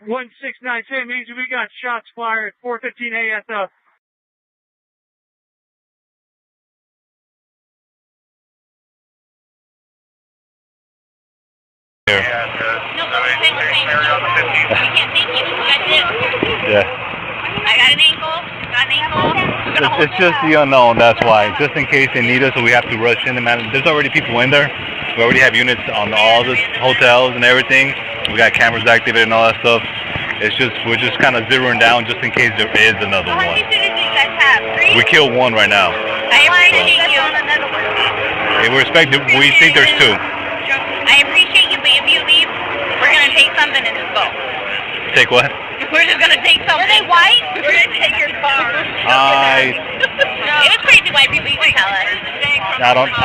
1692 means we got shots fired. 4:15 ASF. No, we can't take you. That's it. Yeah. I got an ankle. Got an ankle. It's just the unknown, that's why. Just in case they need us, so we have to rush in. Man, there's already people in there. We already have units on all the hotels and everything. We got cameras activated and all that stuff. It's just, we're just kind of zeroing down just in case there is another How one. many shooters do you guys have? 3? We killed one right now. I appreciate you. We think there's 2. I appreciate you, but if you leave, we're going to take something and just go. Take what? We're just going to take something. Are they white? We're going to take your car. I It was crazy white people, you can tell us.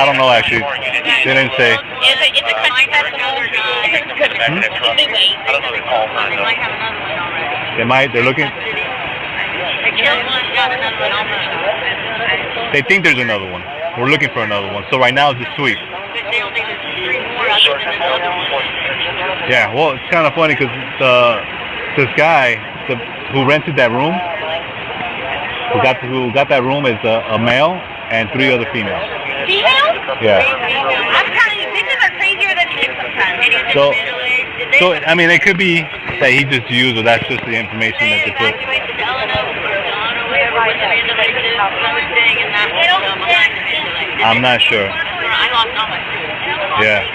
don't know actually. They didn't say. It's a country festival. If they wait. They might have another one already. They're looking. They killed one, got another one almost. They think there's another one. We're looking for another one. So right now it's a sweep. They don't think there's 3 more other than this other one. Yeah, well, it's kind of funny because this guy who rented that room, who got that room is a male and 3 other females. Females? Yeah. I'm telling you, bitches are crazier than men sometimes. So I mean, it could be that he just used, or that's just the information that they put. I'm not sure. I lost all my food. Yeah.